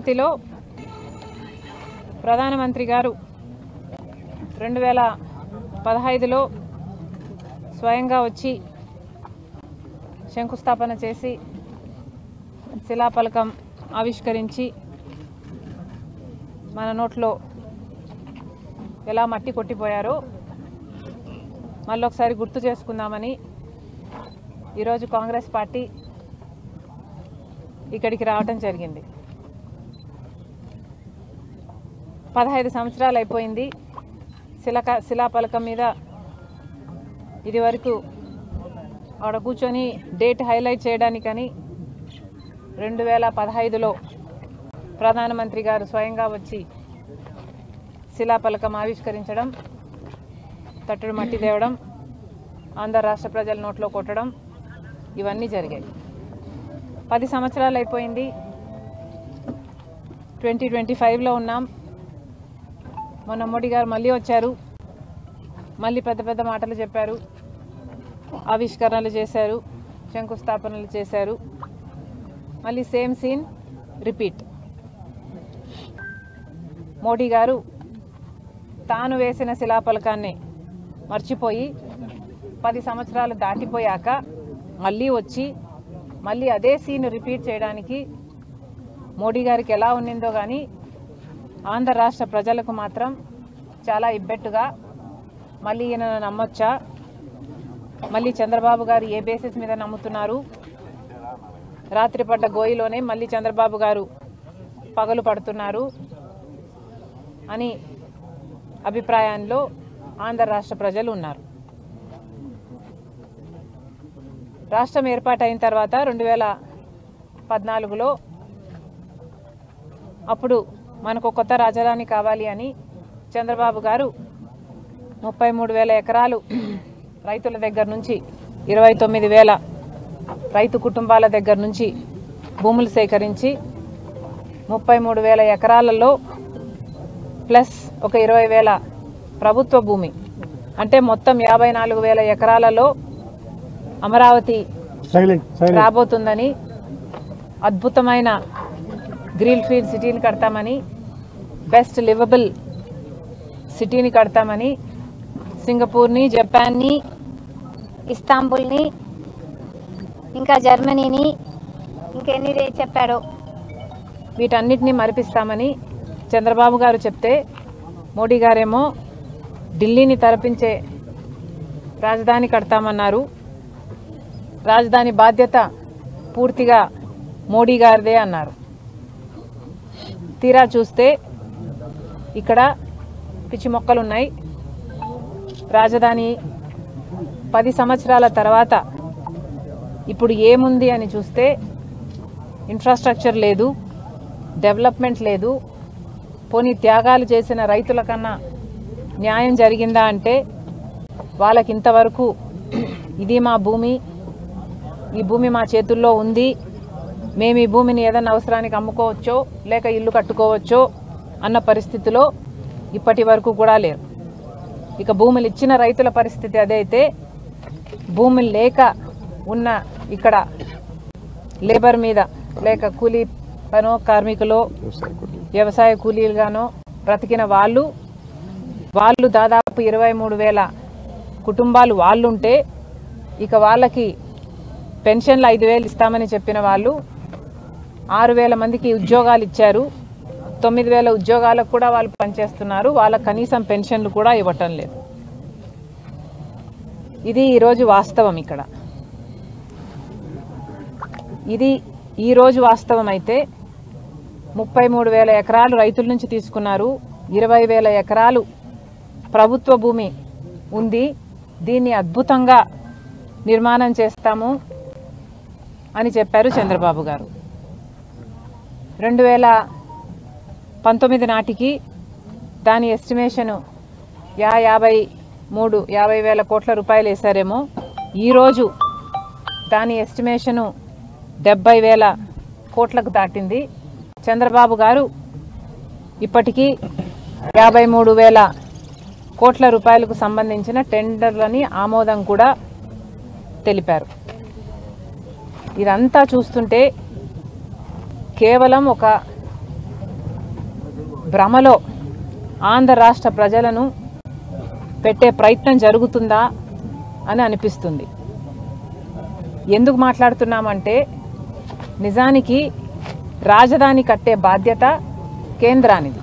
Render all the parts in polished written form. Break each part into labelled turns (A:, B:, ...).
A: అమరావతిలో ప్రధానమంత్రి గారు 2015లో స్వయంగా వచ్చి శంకుస్థాపన చేసి శిలాఫలకం ఆవిష్కరించి మన నోట్లో ఎలా మట్టి కొట్టిపోయారో మళ్ళొకసారి గుర్తు చేసుకుందామని ఈరోజు కాంగ్రెస్ పార్టీ ఇక్కడికి రావడం జరిగింది. 15 సంవత్సరాలు అయిపోయింది. శిలాఫలకం మీద ఇది వరకు ఆడ కూర్చొని డేట్ హైలైట్ చేయడానికని 2015లో ప్రధానమంత్రి గారు స్వయంగా వచ్చి శిలాఫలకం ఆవిష్కరించడం, తట్టుడు మట్టి తేవడం, ఆంధ్ర రాష్ట్ర ప్రజల నోట్లో కొట్టడం ఇవన్నీ జరిగాయి. 10 సంవత్సరాలు అయిపోయింది. 2025లో ఉన్నాం. మొన్న మోడీ గారు మళ్ళీ వచ్చారు, మళ్ళీ పెద్ద పెద్ద మాటలు చెప్పారు, ఆవిష్కరణలు చేశారు, శంకుస్థాపనలు చేశారు. మళ్ళీ సేమ్ సీన్ రిపీట్. మోడీ గారు తాను వేసిన శిలాఫలకాన్ని మర్చిపోయి 10 సంవత్సరాలు దాటిపోయాక మళ్ళీ వచ్చి మళ్ళీ అదే సీన్ రిపీట్ చేయడానికి మోడీ గారికి ఎలా ఉన్నిందో కానీ ఆంధ్ర రాష్ట్ర ప్రజలకు మాత్రం చాలా ఇబ్బెట్టుగా మళ్ళీ ఈయనను నమ్మొచ్చా, మళ్ళీ చంద్రబాబు గారు ఏ బేసిస్ మీద నమ్ముతున్నారు, రాత్రి పడ్డ గోయిలోనే మళ్ళీ చంద్రబాబు గారు పగలు పడుతున్నారు అని అభిప్రాయంలో ఆంధ్ర రాష్ట్ర ప్రజలు ఉన్నారు. రాష్ట్రం ఏర్పాటైన తర్వాత 2014లో అప్పుడు మనకు కొత్త రాజధాని కావాలి అని చంద్రబాబు గారు 33,000 ఎకరాలు రైతుల దగ్గర నుంచి 29,000 రైతు కుటుంబాల దగ్గర నుంచి భూములు సేకరించి 33,000 ఎకరాలలో ప్లస్ ఒక 20,000 ప్రభుత్వ భూమి అంటే మొత్తం 54,000 ఎకరాలలో అమరావతి రాబోతుందని, అద్భుతమైన గ్రీన్ ఫీల్డ్ సిటీని కడతామని, బెస్ట్ లివబుల్ సిటీని కడతామని, సింగపూర్ని, జపాన్ని,
B: ఇస్తాంబుల్ని, ఇంకా జర్మనీని, ఇంకెన్ని చెప్పాడో
A: వీటన్నిటిని మరిపిస్తామని చంద్రబాబు గారు చెప్తే మోడీ గారేమో ఢిల్లీని తలపించే రాజధాని కడతామన్నారు. రాజధాని బాధ్యత పూర్తిగా మోడీ గారిదే అన్నారు. తీరా చూస్తే ఇక్కడ పిచ్చి మొక్కలున్నాయి. రాజధాని 10 సంవత్సరాల తర్వాత ఇప్పుడు ఏముంది అని చూస్తే ఇన్ఫ్రాస్ట్రక్చర్ లేదు, డెవలప్మెంట్ లేదు. పోనీ త్యాగాలు చేసిన రైతుల కన్నా న్యాయం జరిగిందా అంటే వాళ్ళకి ఇంతవరకు ఇది మా భూమి, ఈ భూమి మా చేతుల్లో ఉంది, మేము ఈ భూమిని ఏదైనా అవసరానికి అమ్ముకోవచ్చో లేక ఇల్లు కట్టుకోవచ్చో అన్న పరిస్థితిలో ఇప్పటి వరకు కూడా లేరు. ఇక భూములు ఇచ్చిన రైతుల పరిస్థితి అదైతే భూములు లేక ఉన్న ఇక్కడ లేబర్ మీద లేక కూలీ పనో కార్మికులో వ్యవసాయ కూలీలుగానో బ్రతికిన వాళ్ళు దాదాపు 23,000 కుటుంబాలు వాళ్ళుంటే ఇక వాళ్ళకి పెన్షన్లు 5,000 ఇస్తామని చెప్పిన వాళ్ళు 6,000 మందికి ఉద్యోగాలు ఇచ్చారు. 9,000 ఉద్యోగాలకు కూడా వాళ్ళు పనిచేస్తున్నారు. వాళ్ళకి కనీసం పెన్షన్లు కూడా ఇవ్వటం లేదు. ఇది ఈరోజు వాస్తవం. ఇక్కడ ఇది ఈరోజు వాస్తవం అయితే 33,000 ఎకరాలు రైతుల నుంచి తీసుకున్నారు. 20,000 ఎకరాలు ప్రభుత్వ భూమి ఉంది. దీన్ని అద్భుతంగా నిర్మాణం చేస్తాము అని చెప్పారు చంద్రబాబు గారు. 2019 నాటికి దాని ఎస్టిమేషను 50,000 కోట్ల రూపాయలు వేశారేమో. ఈరోజు దాని ఎస్టిమేషను 70,000 కోట్లకు దాటింది. చంద్రబాబు గారు ఇప్పటికీ 53,000 కోట్ల రూపాయలకు సంబంధించిన టెండర్లని ఆమోదం కూడా తెలిపారు. ఇదంతా చూస్తుంటే కేవలం ఒక భ్రమలో ఆంధ్ర రాష్ట్ర ప్రజలను పెట్టే ప్రయత్నం జరుగుతుందా అని అనిపిస్తుంది. ఎందుకు మాట్లాడుతున్నామంటే నిజానికి రాజధాని కట్టే బాధ్యత కేంద్రానిది.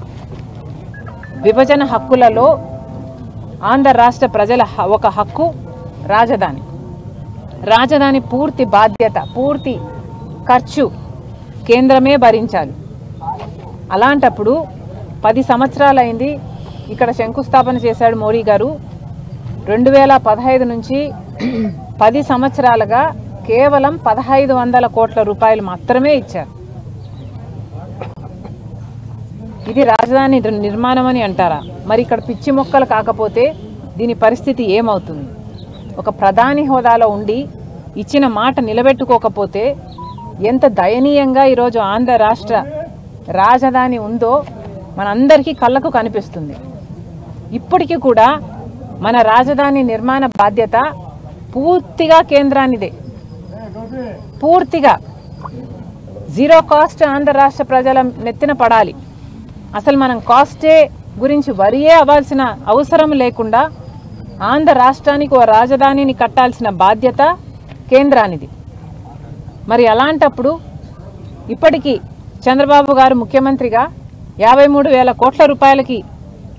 A: విభజన హక్కులలో ఆంధ్ర రాష్ట్ర ప్రజల ఒక హక్కు రాజధాని. రాజధాని పూర్తి బాధ్యత, పూర్తి ఖర్చు కేంద్రమే భరించాలి. అలాంటప్పుడు 10 సంవత్సరాలైంది ఇక్కడ శంకుస్థాపన చేశాడు మోడీ గారు. 2015 నుంచి 10 సంవత్సరాలుగా కేవలం 1500 కోట్ల రూపాయలు మాత్రమే ఇచ్చారు. ఇది రాజధాని నిర్మాణం అని అంటారా? మరి ఇక్కడ పిచ్చి మొక్కలు కాకపోతే దీని పరిస్థితి ఏమవుతుంది? ఒక ప్రధాని హోదాలో ఉండి ఇచ్చిన మాట నిలబెట్టుకోకపోతే ఎంత దయనీయంగా ఈరోజు ఆంధ్ర రాష్ట్ర రాజధాని ఉందో మనందరికీ కళ్ళకు కనిపిస్తుంది. ఇప్పటికీ కూడా మన రాజధాని నిర్మాణ బాధ్యత పూర్తిగా కేంద్రానిదే. పూర్తిగా జీరో కాస్ట్ ఆంధ్ర రాష్ట్ర ప్రజల నెత్తిన పడాలి. అసలు మనం కాస్టే గురించి వరియే అవ్వాల్సిన అవసరం లేకుండా ఆంధ్ర రాష్ట్రానికి ఓ రాజధానిని కట్టాల్సిన బాధ్యత కేంద్రానిది. మరి అలాంటప్పుడు ఇప్పటికీ చంద్రబాబు గారు ముఖ్యమంత్రిగా 53,000 కోట్ల రూపాయలకి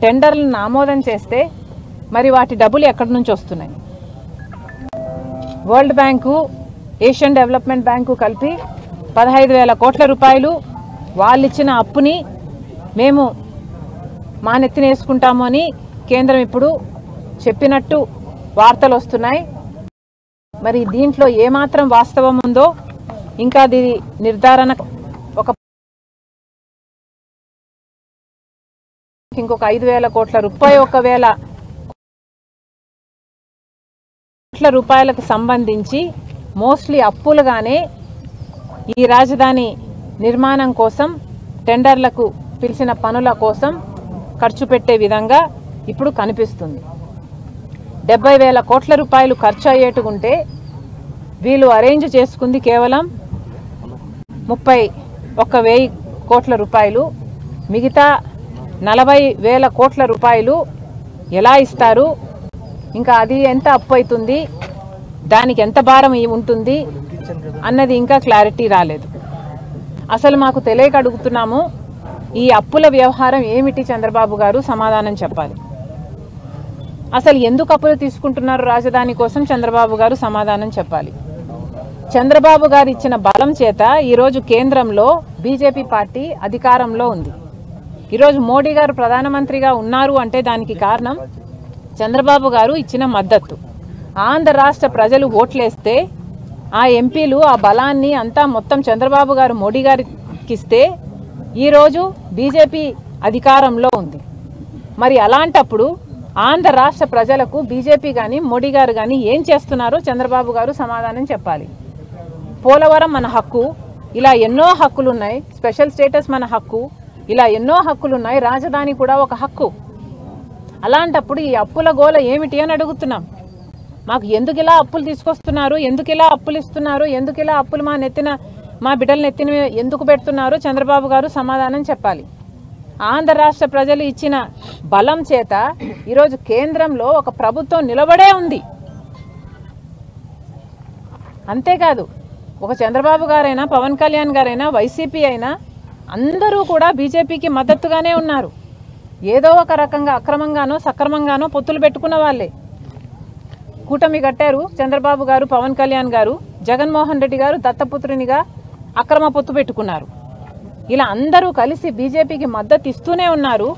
A: టెండర్లను ఆమోదం చేస్తే మరి వాటి డబ్బులు ఎక్కడి నుంచి వస్తున్నాయి? World bank, Asian development bank కలిపి 15,000 కోట్ల రూపాయలు వాళ్ళిచ్చిన అప్పుని మేము మా నెత్తిన వేసుకుంటాము అని కేంద్రం ఇప్పుడు చెప్పినట్టు వార్తలు వస్తున్నాయి. మరి దీంట్లో ఏమాత్రం వాస్తవం ఉందో ఇంకా అది నిర్ధారణ ఇంకొక 5,000 కోట్ల రూపాయలు 1,000 కోట్ల రూపాయలకు సంబంధించి మోస్ట్లీ అప్పులుగానే ఈ రాజధాని నిర్మాణం కోసం టెండర్లకు పిలిచిన పనుల కోసం ఖర్చు పెట్టే విధంగా ఇప్పుడు కనిపిస్తుంది. 70,000 కోట్ల రూపాయలు ఖర్చు అయ్యేట్టుకుంటే వీళ్ళు అరేంజ్ చేసుకుంది కేవలం 31,000 కోట్ల రూపాయలు. మిగతా 40,000 కోట్ల రూపాయలు ఎలా ఇస్తారు? ఇంకా అది ఎంత అప్పు అవుతుంది, దానికి ఎంత భారం ఉంటుంది అన్నది ఇంకా క్లారిటీ రాలేదు. అసలు మాకు తెలియక అడుగుతున్నాము, ఈ అప్పుల వ్యవహారం ఏమిటి? చంద్రబాబు గారు సమాధానం చెప్పాలి. అసలు ఎందుకు అప్పులు తీసుకుంటున్నారు రాజధాని కోసం? చంద్రబాబు గారు సమాధానం చెప్పాలి. చంద్రబాబు గారు ఇచ్చిన బలం చేత ఈరోజు కేంద్రంలో బీజేపీ పార్టీ అధికారంలో ఉంది. ఈరోజు మోడీ గారు ప్రధానమంత్రిగా ఉన్నారు అంటే దానికి కారణం చంద్రబాబు గారు ఇచ్చిన మద్దతు. ఆంధ్ర రాష్ట్ర ప్రజలు ఓట్లేస్తే ఆ ఎంపీలు ఆ బలాన్ని అంతా మొత్తం చంద్రబాబు గారు మోడీ గారికి ఇస్తే ఈరోజు బీజేపీ అధికారంలో ఉంది. మరి అలాంటప్పుడు ఆంధ్ర రాష్ట్ర ప్రజలకు బీజేపీ కానీ మోడీ గారు కానీ ఏం చేస్తున్నారో చంద్రబాబు గారు సమాధానం చెప్పాలి. పోలవరం మన హక్కు, ఇలా ఎన్నో హక్కులు ఉన్నాయి. స్పెషల్ స్టేటస్ మన హక్కు, ఇలా ఎన్నో హక్కులు ఉన్నాయి. రాజధాని కూడా ఒక హక్కు. అలాంటప్పుడు ఈ అప్పుల గోల ఏమిటి అని అడుగుతున్నాం. మాకు ఎందుకు ఇలా అప్పులు తీసుకొస్తున్నారు, ఎందుకు ఇలా అప్పులు ఇస్తున్నారు, ఎందుకు ఇలా అప్పులు మా బిడ్డల నెత్తిన ఎందుకు పెడుతున్నారు? చంద్రబాబు గారు సమాధానం చెప్పాలి. ఆంధ్ర రాష్ట్ర ప్రజలు ఇచ్చిన బలం చేత ఈరోజు కేంద్రంలో ఒక ప్రభుత్వం నిలబడే ఉంది. అంతేకాదు, ఒక చంద్రబాబు గారైనా, పవన్ కళ్యాణ్ గారైనా, వైసీపీ అయినా అందరూ కూడా బీజేపీకి మద్దతుగానే ఉన్నారు. ఏదో ఒక రకంగా అక్రమంగానో సక్రమంగానో పొత్తులు పెట్టుకున్న వాళ్ళే. కూటమి కట్టారు చంద్రబాబు గారు, పవన్ కళ్యాణ్ గారు. జగన్మోహన్ రెడ్డి గారు దత్తపుత్రునిగా అక్రమ పొత్తు పెట్టుకున్నారు. ఇలా అందరూ కలిసి బీజేపీకి మద్దతు ఇస్తూనే ఉన్నారు.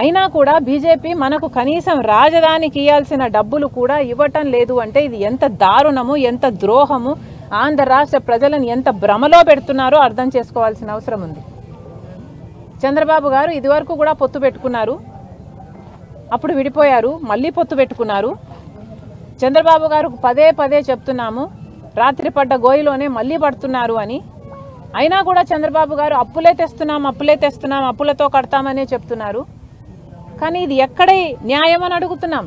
A: అయినా కూడా బీజేపీ మనకు కనీసం రాజధానికి ఇవ్వాల్సిన డబ్బులు కూడా ఇవ్వటం లేదు అంటే ఇది ఎంత దారుణము, ఎంత ద్రోహము, ఆంధ్ర రాష్ట్ర ప్రజలను ఎంత భ్రమలో పెడుతున్నారో అర్థం చేసుకోవాల్సిన అవసరం ఉంది. చంద్రబాబు గారు ఇదివరకు కూడా పొత్తు పెట్టుకున్నారు, అప్పుడు విడిపోయారు, మళ్ళీ పొత్తు పెట్టుకున్నారు. చంద్రబాబు గారు పదే పదే చెప్తున్నాము, రాత్రి పడ్డ గోయిలోనే మళ్ళీ పడుతున్నారు అని. అయినా కూడా చంద్రబాబు గారు అప్పులే తెస్తున్నాం, అప్పులతో కడతామనే చెప్తున్నారు. కానీ ఇది ఎక్కడే న్యాయం అని అడుగుతున్నాం.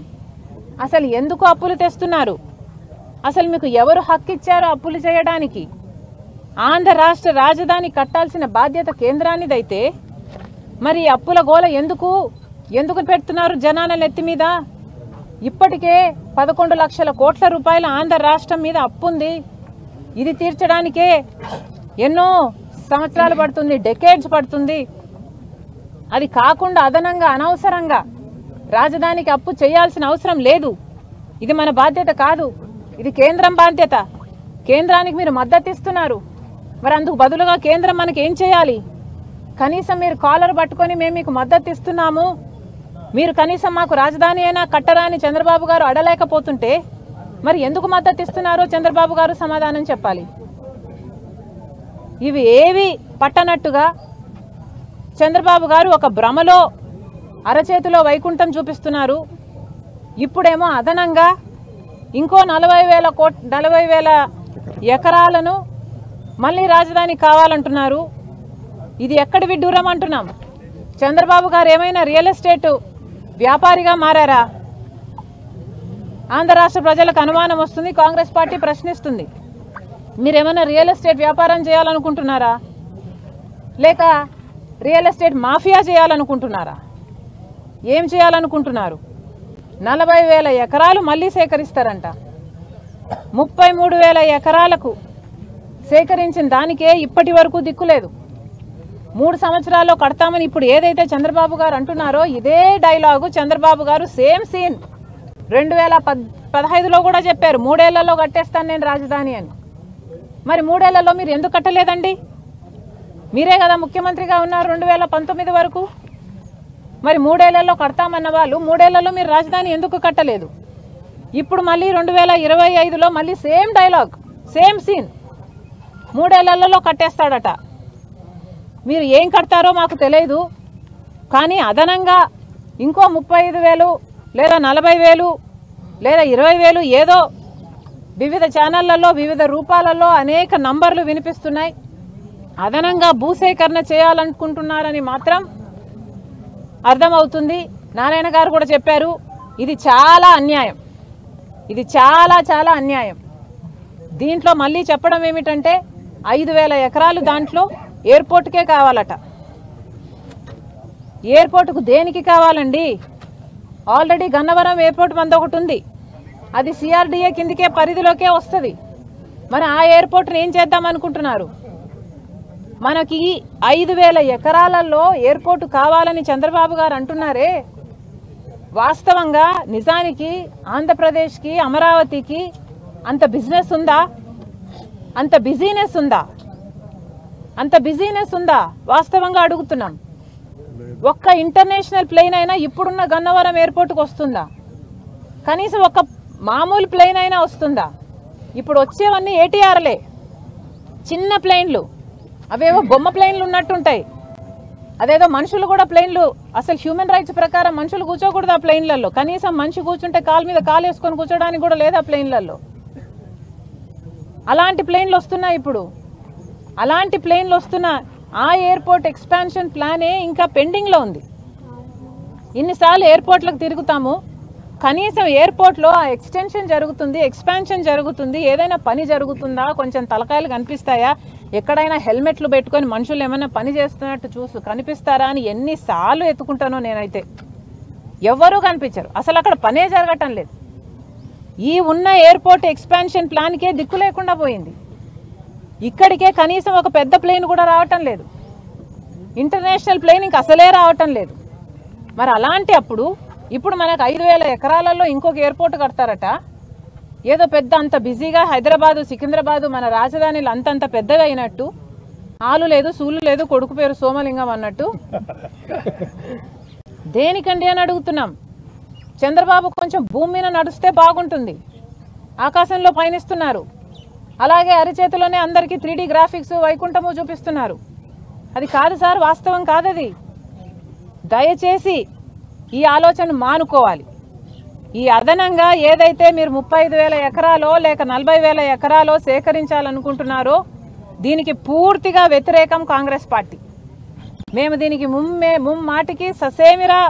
A: అసలు ఎందుకు అప్పులు తెస్తున్నారు? అసలు మీకు ఎవరు హక్కు ఇచ్చారో అప్పులు చేయడానికి? ఆంధ్ర రాష్ట్ర రాజధాని కట్టాల్సిన బాధ్యత కేంద్రానిదైతే మరి అప్పుల గోల ఎందుకు పెడుతున్నారు జనాల నెత్తి మీద? ఇప్పటికే 11 లక్షల కోట్ల రూపాయల ఆంధ్ర రాష్ట్రం మీద అప్పుంది. ఇది తీర్చడానికే ఎన్నో సంవత్సరాలు పడుతుంది, డెకేడ్స్ పడుతుంది. అది కాకుండా అదనంగా అనవసరంగా రాజధానికి అప్పు చేయాల్సిన అవసరం లేదు. ఇది మన బాధ్యత కాదు, ఇది కేంద్రం బాధ్యత. కేంద్రానికి మీరు మద్దతు ఇస్తున్నారు, మరి అందుకు బదులుగా కేంద్రం మనకి ఏం చేయాలి? కనీసం మీరు కాలర్ పట్టుకొని మేము మీకు మద్దతు ఇస్తున్నాము, మీరు కనీసం మాకు రాజధాని అయినా కట్టరా అని చంద్రబాబు గారు అడలేకపోతుంటే మరి ఎందుకు మద్దతు ఇస్తున్నారో చంద్రబాబు గారు సమాధానం చెప్పాలి. ఇవి ఏవి పట్టనట్టుగా చంద్రబాబు గారు ఒక భ్రమలో అరచేతిలో వైకుంఠం చూపిస్తున్నారు. ఇప్పుడేమో అదనంగా ఇంకో 40,000 ఎకరాలను మళ్ళీ రాజధాని కావాలంటున్నారు. ఇది ఎక్కడి విడ్డూరం అంటున్నాం. చంద్రబాబు గారు ఏమైనా రియల్ ఎస్టేట్ వ్యాపారిగా మారారా? ఆంధ్ర రాష్ట్ర ప్రజలకు అనుమానం వస్తుంది, కాంగ్రెస్ పార్టీ ప్రశ్నిస్తుంది. మీరేమైనా రియల్ ఎస్టేట్ వ్యాపారం చేయాలనుకుంటున్నారా, లేక రియల్ ఎస్టేట్ మాఫియా చేయాలనుకుంటున్నారా? ఏం చేయాలనుకుంటున్నారు? 40,000 ఎకరాలు మళ్ళీ సేకరిస్తారంట. 33,000 ఎకరాలకు సేకరించిన దానికే ఇప్పటి వరకు దిక్కులేదు. 3 సంవత్సరాల్లో కడతామని ఇప్పుడు ఏదైతే చంద్రబాబు గారు అంటున్నారో ఇదే డైలాగు చంద్రబాబు గారు సేమ్ సీన్ 2015లో కూడా చెప్పారు, 3 ఏళ్లలో కట్టేస్తాను నేను రాజధాని అని. మరి 3 ఏళ్లలో మీరు ఎందుకు కట్టలేదండి? మీరే కదా ముఖ్యమంత్రిగా ఉన్నారు 2019 వరకు. మరి 3 ఏళ్లలో కడతామన్న వాళ్ళు 3 ఏళ్లలో మీరు రాజధాని ఎందుకు కట్టలేదు? ఇప్పుడు మళ్ళీ 2025లో మళ్ళీ సేమ్ డైలాగ్, సేమ్ సీన్, 3 ఏళ్లలో కట్టేస్తాడట. మీరు ఏం కడతారో మాకు తెలియదు, కానీ అదనంగా ఇంకో 35,000 లేదా 40,000 లేదా 20,000 ఏదో వివిధ ఛానళ్లలో వివిధ రూపాలలో అనేక నంబర్లు వినిపిస్తున్నాయి. అదనంగా భూసేకరణ చేయాలనుకుంటున్నారని మాత్రం అర్థమవుతుంది. నారాయణ గారు కూడా చెప్పారు, ఇది చాలా అన్యాయం, ఇది చాలా చాలా అన్యాయం. దీంట్లో మళ్ళీ చెప్పడం ఏమిటంటే 5,000 ఎకరాలు దాంట్లో ఎయిర్పోర్ట్కే కావాలట. ఎయిర్పోర్టుకు దేనికి కావాలండి? ఆల్రెడీ గన్నవరం ఎయిర్పోర్ట్ మంది ఒకటి ఉంది, అది సిఆర్డీఏ కిందకే పరిధిలోకే వస్తుంది. మరి ఆ ఎయిర్పోర్ట్ని ఏం చేద్దాం అనుకుంటున్నారు? మనకి 5,000 ఎకరాలలో ఎయిర్పోర్టు కావాలని చంద్రబాబు గారు అంటున్నారే, వాస్తవంగా నిజానికి ఆంధ్రప్రదేశ్కి అమరావతికి అంత బిజినెస్ ఉందా? అంత బిజీనెస్ ఉందా? అంత బిజీనెస్ ఉందా? వాస్తవంగా అడుగుతున్నాం. ఒక్క ఇంటర్నేషనల్ ప్లేన్ అయినా ఇప్పుడున్న గన్నవరం ఎయిర్పోర్ట్కి వస్తుందా? కనీసం ఒక మామూలు ప్లేన్ అయినా వస్తుందా? ఇప్పుడు వచ్చేవన్నీ ఏటీఆర్లే, చిన్న ప్లేన్లు, అవేవో బొమ్మ ప్లేన్లు ఉన్నట్టుంటాయి. అదేదో మనుషులు కూడా ప్లేన్లు, అసలు హ్యూమన్ రైట్స్ ప్రకారం మనుషులు కూర్చోకూడదు ఆ ప్లేన్లలో. కనీసం మనిషి కూర్చుంటే కాలు మీద కాలు వేసుకొని కూర్చోడానికి కూడా లేదు ఆ ప్లేన్లలో. అలాంటి ప్లేన్లు వస్తున్నాయి ఇప్పుడు. అలాంటి ప్లేన్లు వస్తున్న ఆ ఎయిర్పోర్ట్ ఎక్స్పాన్షన్ ప్లానే ఇంకా పెండింగ్లో ఉంది. ఇన్నిసార్లు ఎయిర్పోర్ట్లకు తిరుగుతాము, కనీసం ఎయిర్పోర్ట్లో ఆ ఎక్స్టెన్షన్ జరుగుతుంది, ఎక్స్పాన్షన్ జరుగుతుంది, ఏదైనా పని జరుగుతుందా? కొంచెం తలకాయలు కనిపిస్తాయా? ఎక్కడైనా హెల్మెట్లు పెట్టుకొని మనుషులు ఏమైనా పని చేస్తున్నట్టు కనిపిస్తారా అని ఎన్నిసార్లు ఎత్తుకుంటానో నేనైతే. ఎవ్వరూ కనిపించరు, అసలు అక్కడ పనే జరగటం లేదు. ఈ ఉన్న ఎయిర్పోర్ట్ ఎక్స్పాన్షన్ ప్లాన్కే దిక్కు లేకుండా పోయింది. ఇక్కడికే కనీసం ఒక పెద్ద ప్లేన్ కూడా రావటం లేదు, ఇంటర్నేషనల్ ప్లేన్ ఇంక అసలే రావటం లేదు. మరి అలాంటి అప్పుడు ఇప్పుడు మనకు 5,000 ఎకరాలలో ఇంకొక ఎయిర్పోర్ట్ కడతారట. ఏదో పెద్ద అంత బిజీగా హైదరాబాదు సికింద్రాబాదు మన రాజధానిలు అంతంత పెద్దగా అయినట్టు, ఆలు లేదు సూలు లేదు కొడుకు పేరు సోమలింగం అన్నట్టు. దేనికండి అని అడుగుతున్నాం. చంద్రబాబు కొంచెం భూమి మీద నడుస్తే బాగుంటుంది, ఆకాశంలో పయనిస్తున్నారు. అలాగే అరిచేతిలోనే అందరికీ 3D గ్రాఫిక్స్ వైకుంఠము చూపిస్తున్నారు. అది కాదు సార్, వాస్తవం కాదది. దయచేసి ఈ ఆలోచన మానుకోవాలి. ఈ అదనంగా ఏదైతే మీరు 35,000 ఎకరాలో లేక 40,000 ఎకరాలో సేకరించాలనుకుంటున్నారో దీనికి పూర్తిగా వ్యతిరేకం కాంగ్రెస్ పార్టీ. మేము దీనికి ముమ్మాటికి ససేమిరా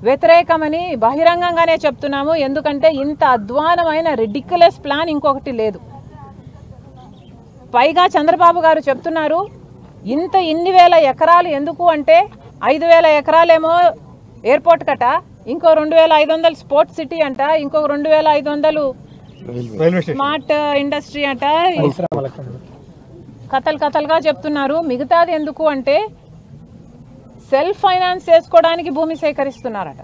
A: వ్యతిరేకమని బహిరంగంగానే చెప్తున్నాము. ఎందుకంటే ఇంత అధ్వానమైన రిడిక్యులస్ ప్లాన్ ఇంకొకటి లేదు. పైగా చంద్రబాబు గారు చెప్తున్నారు ఇన్ని వేల ఎకరాలు ఎందుకు అంటే 5,000 ఎకరాలేమో ఎయిర్పోర్ట్ కట, ఇంకో 2,500 స్పోర్ట్స్ సిటీ అంట, ఇంకో 2,500 స్మార్ట్ ఇండస్ట్రీ అంట. కథలుగా చెప్తున్నారు. మిగతాది ఎందుకు అంటే సెల్ఫ్ ఫైనాన్స్ చేసుకోవడానికి భూమి సేకరిస్తున్నారట.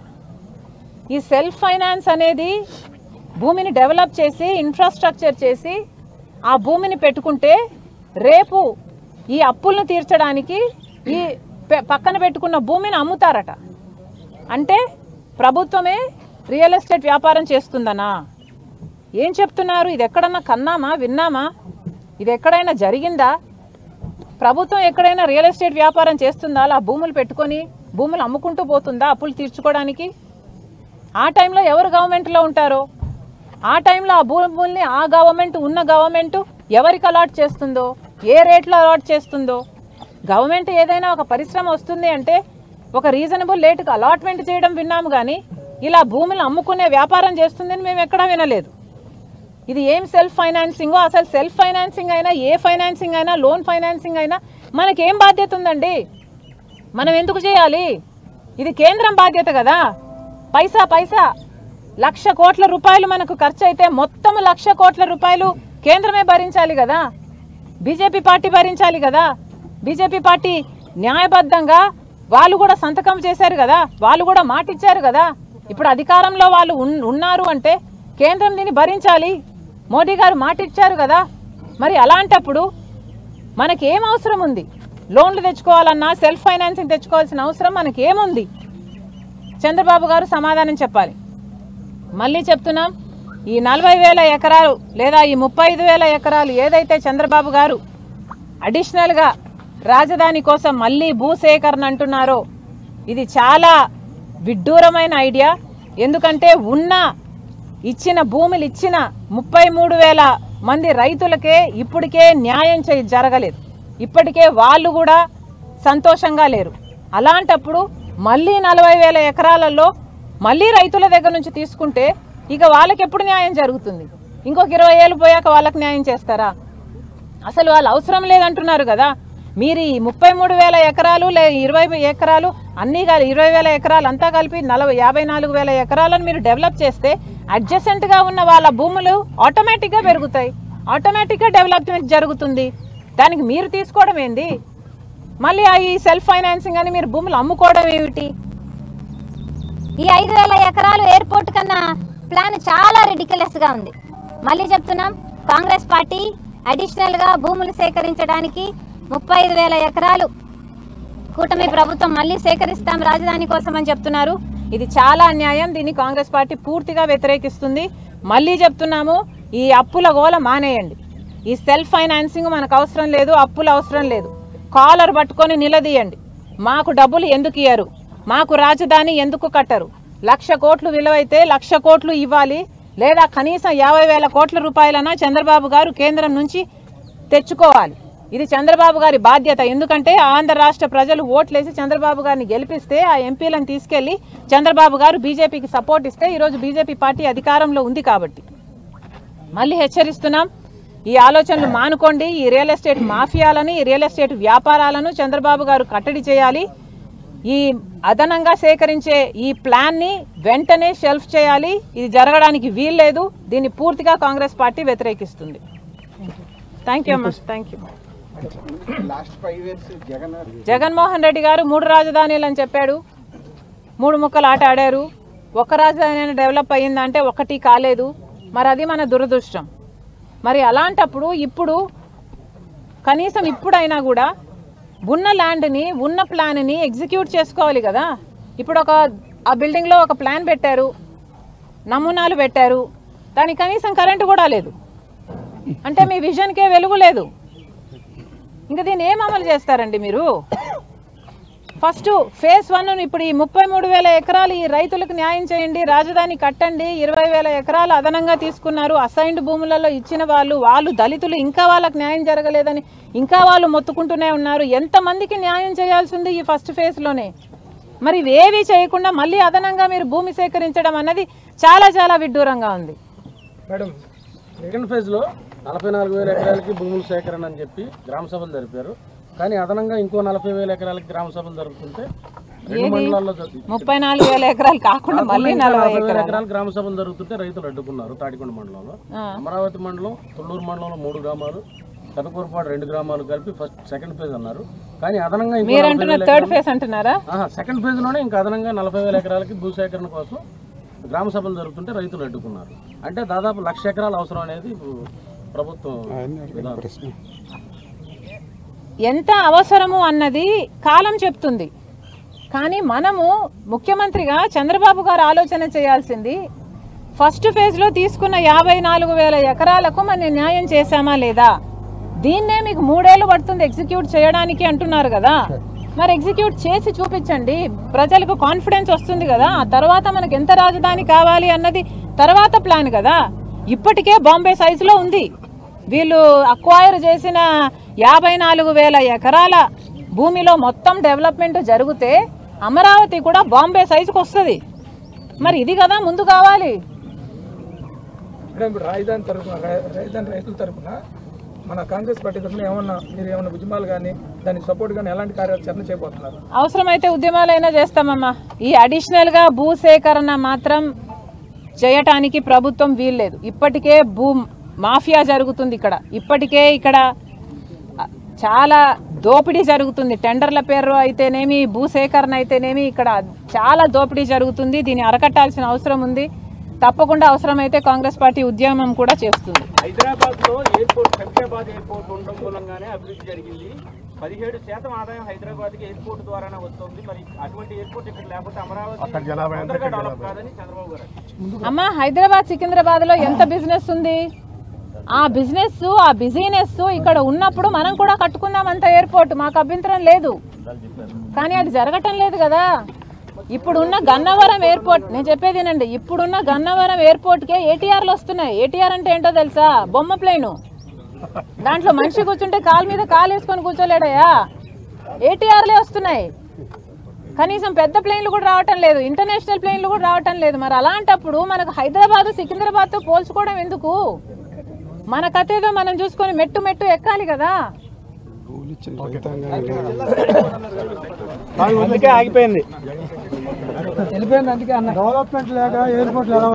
A: ఈ సెల్ఫ్ ఫైనాన్స్ అనేది భూమిని డెవలప్ చేసి ఇన్ఫ్రాస్ట్రక్చర్ చేసి ఆ భూమిని పెట్టుకుంటే రేపు ఈ అప్పులను తీర్చడానికి ఈ పక్కన పెట్టుకున్న భూమిని అమ్ముతారట. అంటే ప్రభుత్వమే రియల్ ఎస్టేట్ వ్యాపారం చేస్తుందనా? ఏం చెప్తున్నారు? ఇది ఎక్కడన్నా కన్నామా, విన్నామా? ఇది ఎక్కడైనా జరిగిందా? ప్రభుత్వం ఎక్కడైనా రియల్ ఎస్టేట్ వ్యాపారం చేస్తుందా? అలా భూములు పెట్టుకొని భూములు అమ్ముకుంటూ పోతుందా అప్పులు తీర్చుకోవడానికి? ఆ టైంలో ఎవరు గవర్నమెంట్లో ఉంటారో ఆ టైంలో ఆ భూముల్ని ఆ గవర్నమెంట్ ఉన్న గవర్నమెంట్ ఎవరికి అలాట్ చేస్తుందో, ఏ రేట్లో అలాట్ చేస్తుందో, గవర్నమెంట్ ఏదైనా ఒక పరిశ్రమ వస్తుంది అంటే ఒక రీజనబుల్ రేటుకు అలాట్మెంట్ చేయడం విన్నాము, కానీ ఇలా భూములు అమ్ముకునే వ్యాపారం చేస్తుందని మేము ఎక్కడా వినలేదు. ఇది ఏం సెల్ఫ్ ఫైనాన్సింగో, అసలు సెల్ఫ్ ఫైనాన్సింగ్ అయినా ఏ ఫైనాన్సింగ్ అయినా లోన్ ఫైనాన్సింగ్ అయినా మనకేం బాధ్యత ఉందండి? మనం ఎందుకు చేయాలి? ఇది కేంద్రం బాధ్యత కదా. పైసా 1,00,000 కోట్ల రూపాయలు మనకు ఖర్చు అయితే మొత్తం 1,00,000 కోట్ల రూపాయలు కేంద్రమే భరించాలి కదా, బీజేపీ పార్టీ భరించాలి కదా. బీజేపీ పార్టీ న్యాయబద్ధంగా వాళ్ళు కూడా సంతకం చేశారు కదా, వాళ్ళు కూడా మాట ఇచ్చారు కదా. ఇప్పుడు అధికారంలో వాళ్ళు ఉన్నారు అంటే కేంద్రం దీన్ని భరించాలి. మోడీ గారు మాట ఇచ్చారు కదా. మరి అలాంటప్పుడు మనకేం అవసరం ఉంది? లోన్లు తెచ్చుకోవాలన్నా సెల్ఫ్ ఫైనాన్సింగ్ తెచ్చుకోవాల్సిన అవసరం మనకేముంది? చంద్రబాబు గారు సమాధానం చెప్పాలి. మళ్ళీ చెప్తున్నాం, ఈ 40,000 ఎకరాలు లేదా ఈ 35,000 ఎకరాలు ఏదైతే చంద్రబాబు గారు అడిషనల్గా రాజధాని కోసం మళ్ళీ భూసేకరణ అంటున్నారో ఇది చాలా విడ్డూరమైన ఐడియా. ఎందుకంటే ఇచ్చిన భూములు ఇచ్చిన 33,000 మంది రైతులకే ఇప్పటికే న్యాయం జరగలేదు. ఇప్పటికే వాళ్ళు కూడా సంతోషంగా లేరు. అలాంటప్పుడు మళ్ళీ 40,000 ఎకరాలలో మళ్ళీ రైతుల దగ్గర నుంచి తీసుకుంటే ఇక వాళ్ళకి ఎప్పుడు న్యాయం జరుగుతుంది? ఇంకొక 20 ఏళ్ళు పోయాక వాళ్ళకి న్యాయం చేస్తారా? అసలు వాళ్ళు అవసరం లేదంటున్నారు కదా. మీరు ఈ 33,000 ఎకరాలు 20 ఎకరాలు అన్నీ 20,000 ఎకరాలు అంతా కలిపి 54,000 ఎకరాలను మీరు డెవలప్ చేస్తే అడ్జసెంట్గా ఉన్న వాళ్ళ భూములు ఆటోమేటిక్గా పెరుగుతాయి, ఆటోమేటిక్గా డెవలప్మెంట్ జరుగుతుంది. దానికి మీరు తీసుకోవడం ఏంది? మళ్ళీ ఈ సెల్ఫ్ ఫైనాన్సింగ్ అని మీరు భూములు అమ్ముకోవడం ఏమిటి?
B: ఈ 5,000 ఎకరాలు ఎయిర్పోర్ట్ కన్నా ప్లాన్ చాలా రిడిక్యులస్గా ఉంది. మళ్ళీ చెప్తున్నాం, కాంగ్రెస్ పార్టీ అడిషనల్గా భూములు సేకరించడానికి 35,000 ఎకరాలు కూటమి ప్రభుత్వం మళ్ళీ సేకరిస్తాం రాజధాని కోసం అని చెప్తున్నారు. ఇది చాలా అన్యాయం. దీన్ని కాంగ్రెస్ పార్టీ పూర్తిగా వ్యతిరేకిస్తుంది. మళ్ళీ చెప్తున్నాము, ఈ అప్పుల గోల మానేయండి. ఈ సెల్ఫ్ ఫైనాన్సింగ్ మనకు అవసరం లేదు, అప్పులు అవసరం లేదు. కాలర్ పట్టుకొని నిలదీయండి. మాకు డబ్బులు ఎందుకు ఇయ్యరు? మాకు రాజధాని ఎందుకు కట్టరు? 1,00,000 కోట్లు విలువైతే 1,00,000 కోట్లు ఇవ్వాలి, లేదా కనీసం 50,000 కోట్ల రూపాయలన్నా చంద్రబాబు గారు కేంద్రం నుంచి తెచ్చుకోవాలి. ఇది చంద్రబాబు గారి బాధ్యత. ఎందుకంటే ఆంధ్ర రాష్ట్ర ప్రజలు ఓట్లేసి చంద్రబాబు గారిని గెలిపిస్తే ఆ ఎంపీలను తీసుకెళ్లి చంద్రబాబు గారు బీజేపీకి సపోర్ట్ ఇస్తే ఈరోజు బీజేపీ పార్టీ అధికారంలో ఉంది. కాబట్టి మళ్ళీ హెచ్చరిస్తున్నాం, ఈ ఆలోచనలు మానుకోండి. ఈ రియల్ ఎస్టేట్ మాఫియాలను, ఈ రియల్ ఎస్టేట్ వ్యాపారాలను చంద్రబాబు గారు కట్టడి చేయాలి. ఈ అదనంగా సేకరించే ఈ ప్లాన్ని వెంటనే షెల్ఫ్ చేయాలి. ఇది జరగడానికి వీల్లేదు. దీన్ని పూర్తిగా కాంగ్రెస్ పార్టీ వ్యతిరేకిస్తుంది. థ్యాంక్ యూ అమ్మా. Thank you. జగన్మోహన్ రెడ్డి గారు 3 రాజధానులు అని చెప్పాడు. 3 ముక్కలు ఆట ఆడారు. ఒక రాజధాని డెవలప్ అయ్యిందంటే ఒకటి కాలేదు. మరి అది మన దురదృష్టం. మరి అలాంటప్పుడు ఇప్పుడు కనీసం ఇప్పుడైనా కూడా ఉన్న ల్యాండ్ని, ఉన్న ప్లాన్ని ఎగ్జిక్యూట్ చేసుకోవాలి కదా. ఇప్పుడు ఆ బిల్డింగ్లో ఒక ప్లాన్ పెట్టారు, నమూనాలు పెట్టారు, దానికి కనీసం కరెంటు కూడా లేదు. అంటే మీ విజన్కే వెలుగు లేదు. ఇంకా దీన్ని ఏం అమలు చేస్తారండి మీరు? ఫస్ట్ ఫేజ్ 1 ఇప్పుడు ఈ 33,000 ఎకరాలు ఈ రైతులకు న్యాయం చేయండి, రాజధాని కట్టండి. 20,000 ఎకరాలు అదనంగా తీసుకున్నారు. అసైన్డ్ భూములలో ఇచ్చిన వాళ్ళు దళితులు, ఇంకా వాళ్ళకి న్యాయం జరగలేదని ఇంకా వాళ్ళు మొత్తుకుంటూనే ఉన్నారు. ఎంతమందికి న్యాయం చేయాల్సి ఉంది ఈ ఫస్ట్ ఫేజ్లోనే? మరి ఇవేవి చేయకుండా మళ్ళీ అదనంగా మీరు భూమి సేకరించడం అన్నది చాలా చాలా విడ్డూరంగా ఉంది.
C: మేడం, సెకండ్ ఫేజ్లో 44,000 ఎకరాలకి భూముల సేకరణ అని చెప్పి గ్రామ సభలు జరిపారు. కానీ అదనంగా ఇంకో 40,000 ఎకరాలకి గ్రామ సభలు జరుగుతుంటే 2 మండలాల్లో
A: 34,000 ఎకరాలు కాకుండా మళ్ళీ
C: 40,000 ఎకరాలు గ్రామ సభలు జరుగుతుంటే రైతులు అడ్డుకున్నారు. తాటికొండ మండలంలో, అమరావతి మండలం, తుళ్ళూరు మండలంలో 3 గ్రామాలు, కనుకూరుపాడు 2 గ్రామాలు కలిపి సెకండ్ ఫేజ్ అన్నారు. కానీ అదనంగా
A: థర్డ్ ఫేజ్ అంటున్నారా?
C: సెకండ్ ఫేజ్ లోనే ఇంకా అదనంగా 40,000 ఎకరాలకి భూసేకరణ కోసం గ్రామ సభలు జరుగుతుంటే రైతులు అడ్డుకున్నారు. అంటే దాదాపు 1,00,000 ఎకరాలు అవసరం అనేది ప్రభుత్వం
A: ఎంత అవసరము అన్నది కాలం చెప్తుంది. కానీ మనము ముఖ్యమంత్రిగా చంద్రబాబు గారు ఆలోచన చేయాల్సింది, ఫస్ట్ ఫేజ్లో తీసుకున్న 54,000 ఎకరాలకు మనం న్యాయం చేశామా లేదా? దీన్నే మీకు 3 ఏళ్ళు పడుతుంది ఎగ్జిక్యూట్ చేయడానికి అంటున్నారు కదా, మరి ఎగ్జిక్యూట్ చేసి చూపించండి, ప్రజలకు కాన్ఫిడెన్స్ వస్తుంది కదా. ఆ తర్వాత మనకు ఎంత రాజధాని కావాలి అన్నది తర్వాత ప్లాన్ కదా. ఇప్పటికే బాంబే సైజులో ఉంది. వీళ్ళు అక్వైర్ చేసిన 54,000 ఎకరాల భూమిలో మొత్తం డెవలప్మెంట్ జరిగితే అమరావతి కూడా బాంబే సైజుకి వస్తుంది. మరి ఇది కదా ముందు కావాలి.
D: రాజధాని రైతుల తరఫున మన కాంగ్రెస్ పార్టీ తరఫున మీరు ఏమన్నా ఉద్యమాలు కానీ దానికి సపోర్ట్ కానీ ఎలాంటి కార్యాచరణ చేయబోతున్నారు?
A: అవసరమైతే ఉద్యమాలైనా చేస్తామమ్మా. ఈ అడిషనల్గా భూసేకరణ మాత్రం చేయటానికి ప్రభుత్వం వీల్లేదు. ఇప్పటికే భూ మాఫియా జరుగుతుంది ఇక్కడ. ఇప్పటికే ఇక్కడ చాలా దోపిడీ జరుగుతుంది. టెండర్ల పేరు అయితేనేమి, భూసేకరణ అయితేనేమి, ఇక్కడ చాలా దోపిడీ జరుగుతుంది. దీన్ని అరకట్టాల్సిన అవసరం ఉంది. తప్పకుండా అవసరమైతే కాంగ్రెస్ పార్టీ ఉద్యమం కూడా చేస్తుంది.
E: హైదరాబాద్లో ఎయిర్పోర్ట్, శంషాబాద్ ఎయిర్పోర్ట్ ఉండడం మూలంగానే అభివృద్ధి జరిగింది. 17% ఆదాయం హైదరాబాద్కి ఎయిర్పోర్ట్ ద్వారానే వస్తుంది. మరి అటువంటి ఎయిర్పోర్ట్ ఇక్కడ లేకపోతే అమరావతి డెవలప్ కాదని చంద్రబాబు గారు.
A: అమ్మ, హైదరాబాద్ సికింద్రాబాద్ లో ఎంత బిజినెస్ ఉంది? ఆ బిజినెస్ ఇక్కడ ఉన్నప్పుడు మనం కూడా కట్టుకుందాం అంత ఎయిర్పోర్ట్, మాకు అభ్యంతరం లేదు. కానీ అది జరగటం లేదు కదా. ఇప్పుడున్న గన్నవరం ఎయిర్పోర్ట్, నేను చెప్పేదేనండి, ఇప్పుడున్న గన్నవరం ఎయిర్పోర్ట్కే ఏటీఆర్లు వస్తున్నాయి. ఏటీఆర్ అంటే ఏంటో తెలుసా? బొమ్మ ప్లేను. దాంట్లో మనిషి కూర్చుంటే కాలు మీద కాలు వేసుకొని కూర్చోలేడయా. ఏటీఆర్లే వస్తున్నాయి. కనీసం పెద్ద ప్లేన్లు కూడా రావటం లేదు, ఇంటర్నేషనల్ ప్లేన్లు కూడా రావటం లేదు. మరి అలాంటప్పుడు మనకు హైదరాబాద్ సికింద్రాబాద్తో పోల్చుకోవడం ఎందుకు? మన కథేదో మనం చూసుకొని మెట్టు ఎక్కాలి కదా.
D: అందుకే ఆగిపోయింది, అందుకే డెవలప్మెంట్ లేక ఎయిర్పోర్ట్